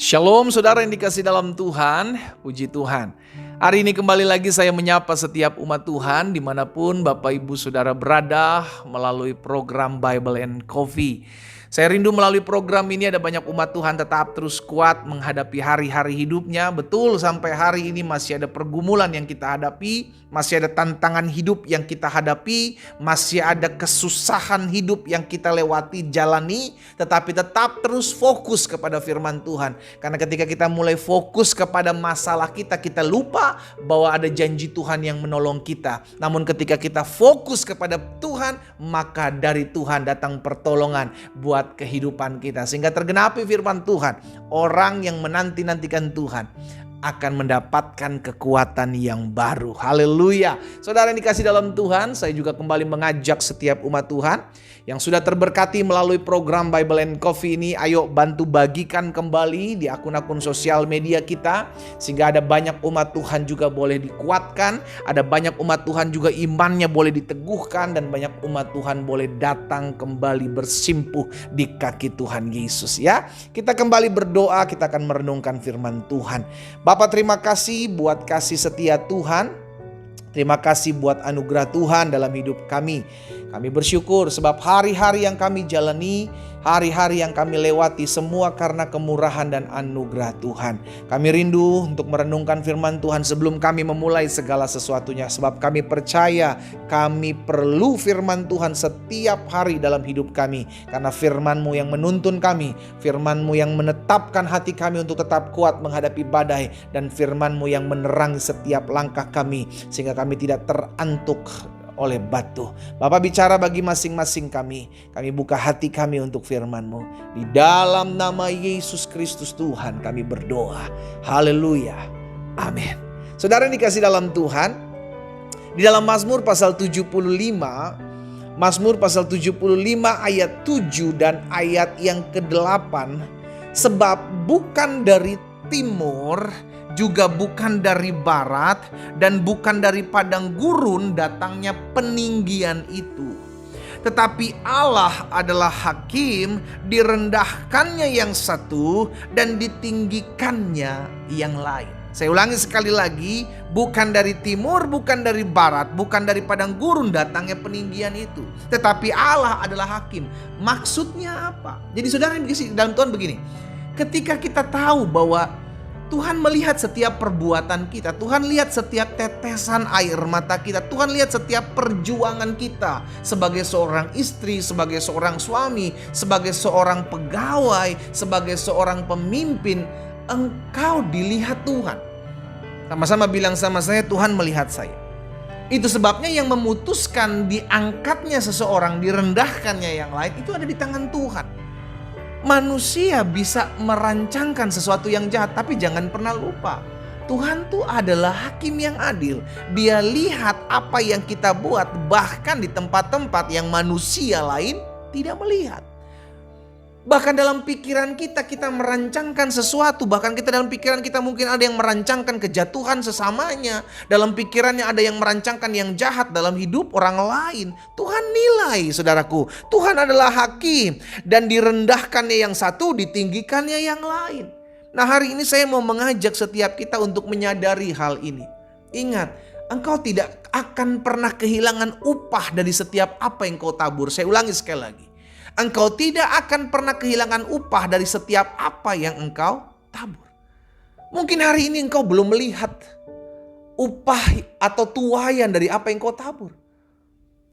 Shalom saudara yang dikasih dalam Tuhan, puji Tuhan. Hari ini kembali lagi saya menyapa setiap umat Tuhan dimanapun Bapak Ibu Saudara berada melalui program Bible and Coffee. Saya rindu melalui program ini ada banyak umat Tuhan tetap terus kuat menghadapi hari-hari hidupnya. Betul sampai hari ini masih ada pergumulan yang kita hadapi, masih ada tantangan hidup yang kita hadapi, masih ada kesusahan hidup yang kita lewati, jalani. Tetapi tetap terus fokus kepada firman Tuhan. Karena ketika kita mulai fokus kepada masalah kita, kita lupa bahwa ada janji Tuhan yang menolong kita. Namun ketika kita fokus kepada Tuhan, maka dari Tuhan datang pertolongan buat kehidupan kita. Sehingga tergenapi firman Tuhan, orang yang menanti-nantikan Tuhan akan mendapatkan kekuatan yang baru. Haleluya. Saudara yang dikasih dalam Tuhan, saya juga kembali mengajak setiap umat Tuhan yang sudah terberkati melalui program Bible and Coffee ini, ayo bantu bagikan kembali di akun-akun sosial media kita, sehingga ada banyak umat Tuhan juga boleh dikuatkan, ada banyak umat Tuhan juga imannya boleh diteguhkan, dan banyak umat Tuhan boleh datang kembali bersimpuh di kaki Tuhan Yesus ya. Kita kembali berdoa, kita akan merenungkan firman Tuhan. Bapak, terima kasih buat kasih setia Tuhan. Terima kasih buat anugerah Tuhan dalam hidup kami. Kami bersyukur sebab hari-hari yang kami jalani, hari-hari yang kami lewati semua karena kemurahan dan anugerah Tuhan. Kami rindu untuk merenungkan firman Tuhan sebelum kami memulai segala sesuatunya. Sebab kami percaya kami perlu firman Tuhan setiap hari dalam hidup kami. Karena firman-Mu yang menuntun kami, firman-Mu yang menetapkan hati kami untuk tetap kuat menghadapi badai, dan firman-Mu yang menerangi setiap langkah kami sehingga kami tidak terantuk oleh batu. Bapak bicara bagi masing-masing kami. Kami buka hati kami untuk firman-Mu. Di dalam nama Yesus Kristus Tuhan kami berdoa. Haleluya. Amin. Saudara yang dikasih dalam Tuhan, di dalam Mazmur pasal 75, Mazmur pasal 75 ayat 7 dan ayat yang ke-8, sebab bukan dari timur, juga bukan dari barat, dan bukan dari padang gurun datangnya peninggian itu. Tetapi Allah adalah hakim, direndahkannya yang satu dan ditinggikannya yang lain. Saya ulangi sekali lagi, bukan dari timur, bukan dari barat, bukan dari padang gurun datangnya peninggian itu. Tetapi Allah adalah hakim. Maksudnya apa? Jadi saudara yang dikasih dalam Tuhan begini, ketika kita tahu bahwa Tuhan melihat setiap perbuatan kita, Tuhan lihat setiap tetesan air mata kita, Tuhan lihat setiap perjuangan kita sebagai seorang istri, sebagai seorang suami, sebagai seorang pegawai, sebagai seorang pemimpin. Engkau dilihat Tuhan. Sama-sama bilang sama saya, Tuhan melihat saya. Itu sebabnya yang memutuskan diangkatnya seseorang, direndahkannya yang lain, itu ada di tangan Tuhan. Manusia bisa merancangkan sesuatu yang jahat, tapi jangan pernah lupa, Tuhan tuh adalah hakim yang adil. Dia lihat apa yang kita buat, bahkan di tempat-tempat yang manusia lain tidak melihat. Bahkan dalam pikiran kita, kita merancangkan sesuatu. Bahkan kita dalam pikiran kita mungkin ada yang merancangkan kejatuhan sesamanya. Dalam pikirannya ada yang merancangkan yang jahat dalam hidup orang lain. Tuhan nilai, saudaraku. Tuhan adalah hakim, dan direndahkannya yang satu, ditinggikannya yang lain. Nah, hari ini saya mau mengajak setiap kita untuk menyadari hal ini. Ingat, engkau tidak akan pernah kehilangan upah dari setiap apa yang kau tabur. Saya ulangi sekali lagi. Engkau tidak akan pernah kehilangan upah dari setiap apa yang engkau tabur. Mungkin hari ini engkau belum melihat upah atau tuaian dari apa yang kau tabur.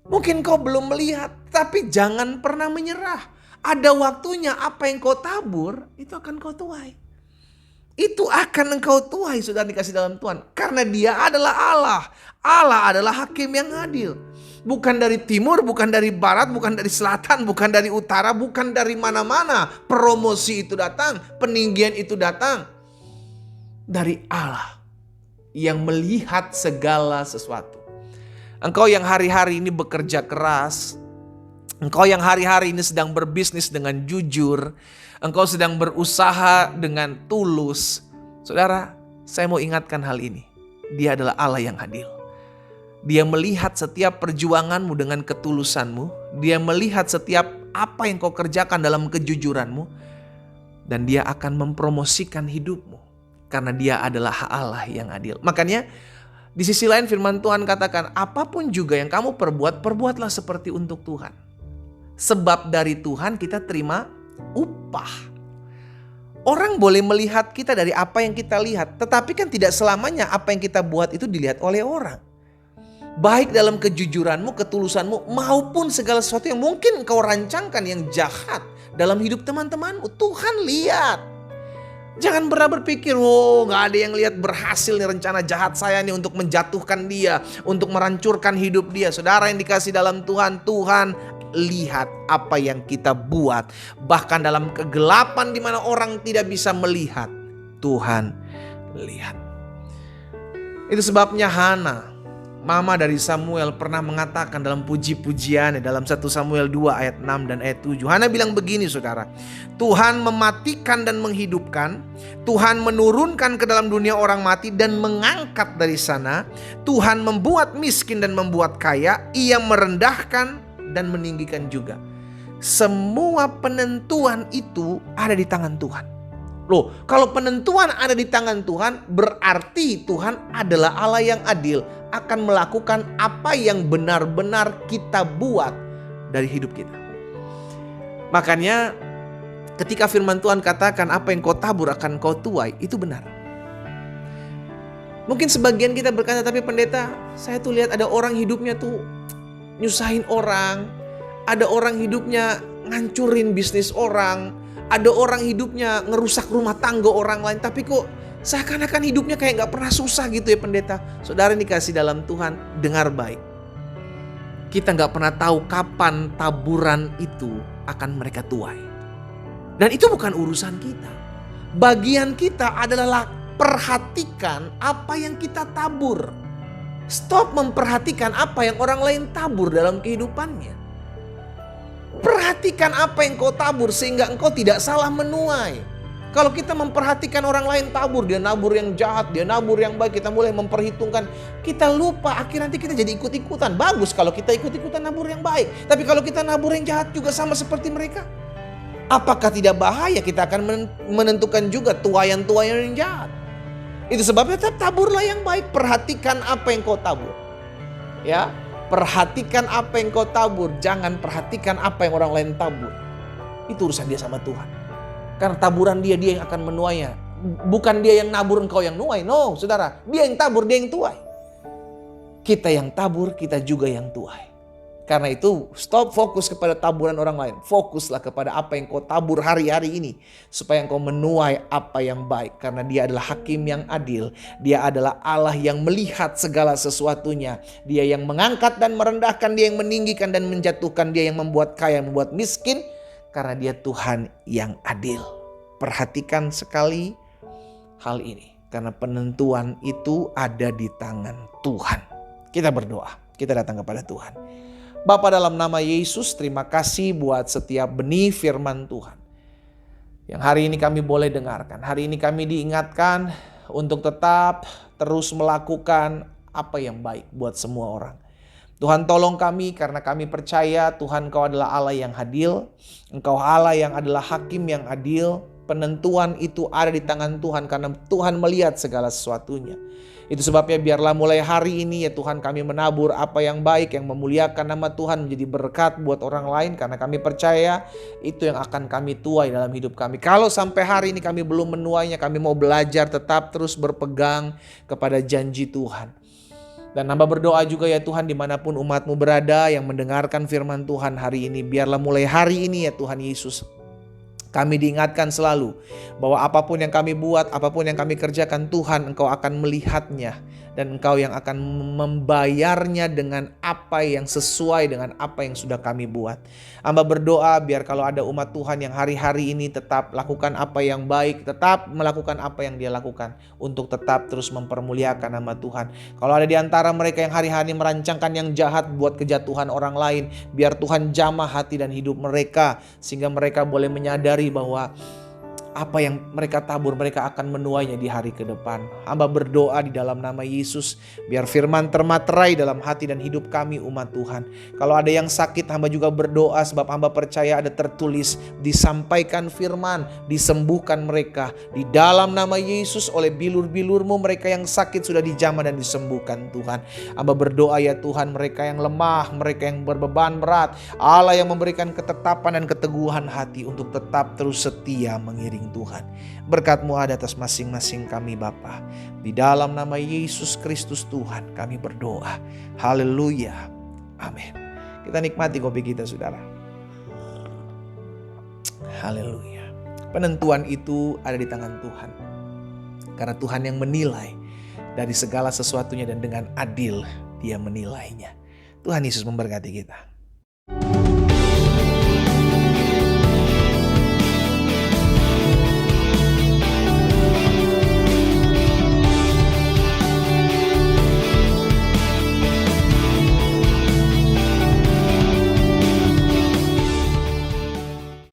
Mungkin engkau belum melihat, tapi jangan pernah menyerah. Ada waktunya apa yang kau tabur, itu akan kau tuai. Itu akan engkau tuai, sudah dikasih dalam Tuhan. Karena Dia adalah Allah. Allah adalah hakim yang adil. Bukan dari timur, bukan dari barat, bukan dari selatan, bukan dari utara, bukan dari mana-mana. Promosi itu datang, peninggian itu datang. Dari Allah yang melihat segala sesuatu. Engkau yang hari-hari ini bekerja keras. Engkau yang hari-hari ini sedang berbisnis dengan jujur. Engkau sedang berusaha dengan tulus. Saudara, saya mau ingatkan hal ini. Dia adalah Allah yang adil. Dia melihat setiap perjuanganmu dengan ketulusanmu. Dia melihat setiap apa yang kau kerjakan dalam kejujuranmu. Dan dia akan mempromosikan hidupmu. Karena dia adalah Allah yang adil. Makanya di sisi lain firman Tuhan katakan, apapun juga yang kamu perbuat, perbuatlah seperti untuk Tuhan. Sebab dari Tuhan kita terima upah. Orang boleh melihat kita dari apa yang kita lihat. Tetapi kan tidak selamanya apa yang kita buat itu dilihat oleh orang. Baik dalam kejujuranmu, ketulusanmu, maupun segala sesuatu yang mungkin kau rancangkan yang jahat dalam hidup teman-temanmu. Tuhan lihat. Jangan pernah berpikir, gak ada yang lihat berhasil nih rencana jahat saya nih untuk menjatuhkan dia, untuk merancurkan hidup dia. Saudara yang dikasih dalam Tuhan, Tuhan lihat apa yang kita buat. Bahkan dalam kegelapan di mana orang tidak bisa melihat, Tuhan lihat. Itu sebabnya Hana, mama dari Samuel, pernah mengatakan dalam puji-pujiannya dalam 1 Samuel 2 ayat 6 dan ayat 7. Hana bilang begini saudara, Tuhan mematikan dan menghidupkan, Tuhan menurunkan ke dalam dunia orang mati dan mengangkat dari sana, Tuhan membuat miskin dan membuat kaya, Ia merendahkan dan meninggikan juga. Semua penentuan itu ada di tangan Tuhan. Loh, kalau penentuan ada di tangan Tuhan, berarti Tuhan adalah Allah yang adil, akan melakukan apa yang benar-benar kita buat dari hidup kita. Makanya ketika firman Tuhan katakan apa yang kau tabur akan kau tuai, itu benar. Mungkin sebagian kita berkata, tapi pendeta, saya tuh lihat ada orang hidupnya tuh nyusahin orang, ada orang hidupnya ngancurin bisnis orang, ada orang hidupnya ngerusak rumah tangga orang lain, tapi kok seakan-akan hidupnya kayak gak pernah susah gitu ya pendeta. Saudara dikasih dalam Tuhan, dengar baik. Kita gak pernah tahu kapan taburan itu akan mereka tuai. Dan itu bukan urusan kita. Bagian kita adalah perhatikan apa yang kita tabur. Stop memperhatikan apa yang orang lain tabur dalam kehidupannya. Perhatikan apa yang kau tabur sehingga engkau tidak salah menuai. Kalau kita memperhatikan orang lain tabur, dia nabur yang jahat, dia nabur yang baik, kita mulai memperhitungkan, kita lupa, akhirnya nanti kita jadi ikut-ikutan. Bagus kalau kita ikut-ikutan nabur yang baik, tapi kalau kita nabur yang jahat juga sama seperti mereka, apakah tidak bahaya kita akan menentukan juga tuayan-tuayan yang jahat? Itu sebabnya tetap taburlah yang baik. Perhatikan apa yang kau tabur. Ya, perhatikan apa yang kau tabur. Jangan perhatikan apa yang orang lain tabur. Itu urusan dia sama Tuhan. Karena taburan dia yang akan menuainya. Bukan dia yang nabur, engkau yang nuai. No, saudara. Dia yang tabur, dia yang tuai. Kita yang tabur, kita juga yang tuai. Karena itu stop fokus kepada taburan orang lain. Fokuslah kepada apa yang kau tabur hari-hari ini. Supaya engkau menuai apa yang baik. Karena dia adalah hakim yang adil. Dia adalah Allah yang melihat segala sesuatunya. Dia yang mengangkat dan merendahkan. Dia yang meninggikan dan menjatuhkan. Dia yang membuat kaya, membuat miskin. Karena dia Tuhan yang adil. Perhatikan sekali hal ini. Karena penentuan itu ada di tangan Tuhan. Kita berdoa. Kita datang kepada Tuhan. Bapa, dalam nama Yesus, terima kasih buat setiap benih firman Tuhan yang hari ini kami boleh dengarkan. Hari ini kami diingatkan untuk tetap terus melakukan apa yang baik buat semua orang. Tuhan, tolong kami karena kami percaya Tuhan, Engkau adalah Allah yang adil. Engkau Allah yang adalah hakim yang adil. Penentuan itu ada di tangan Tuhan karena Tuhan melihat segala sesuatunya. Itu sebabnya biarlah mulai hari ini ya Tuhan, kami menabur apa yang baik, yang memuliakan nama Tuhan, menjadi berkat buat orang lain. Karena kami percaya itu yang akan kami tuai dalam hidup kami. Kalau sampai hari ini kami belum menuainya, kami mau belajar tetap terus berpegang kepada janji Tuhan. Dan hamba berdoa juga ya Tuhan, dimanapun umat-Mu berada yang mendengarkan firman Tuhan hari ini, biarlah mulai hari ini ya Tuhan Yesus, kami diingatkan selalu bahwa apapun yang kami buat, apapun yang kami kerjakan, Tuhan, Engkau akan melihatnya. Dan Engkau yang akan membayarnya dengan apa yang sesuai dengan apa yang sudah kami buat. Hamba berdoa biar kalau ada umat Tuhan yang hari-hari ini tetap lakukan apa yang baik, tetap melakukan apa yang dia lakukan, untuk tetap terus mempermuliakan nama Tuhan. Kalau ada di antara mereka yang hari-hari merancangkan yang jahat buat kejatuhan orang lain, biar Tuhan jamah hati dan hidup mereka, sehingga mereka boleh menyadari bahwa Apa yang mereka tabur, mereka akan menuainya di hari ke depan. Hamba berdoa di dalam nama Yesus, biar firman termaterai dalam hati dan hidup kami umat Tuhan. Kalau ada yang sakit, hamba juga berdoa sebab hamba percaya ada tertulis, disampaikan firman, disembuhkan mereka. Di dalam nama Yesus, oleh bilur-bilur-Mu mereka yang sakit sudah dijamah dan disembuhkan Tuhan. Hamba berdoa ya Tuhan, mereka yang lemah, mereka yang berbeban berat, Allah yang memberikan ketetapan dan keteguhan hati untuk tetap terus setia mengiring Tuhan. Berkat-Mu ada atas masing-masing kami Bapa. Di dalam nama Yesus Kristus Tuhan kami berdoa. Haleluya. Amin. Kita nikmati kopi kita saudara. Haleluya. Penentuan itu ada di tangan Tuhan. Karena Tuhan yang menilai dari segala sesuatunya dan dengan adil Dia menilainya. Tuhan Yesus memberkati kita.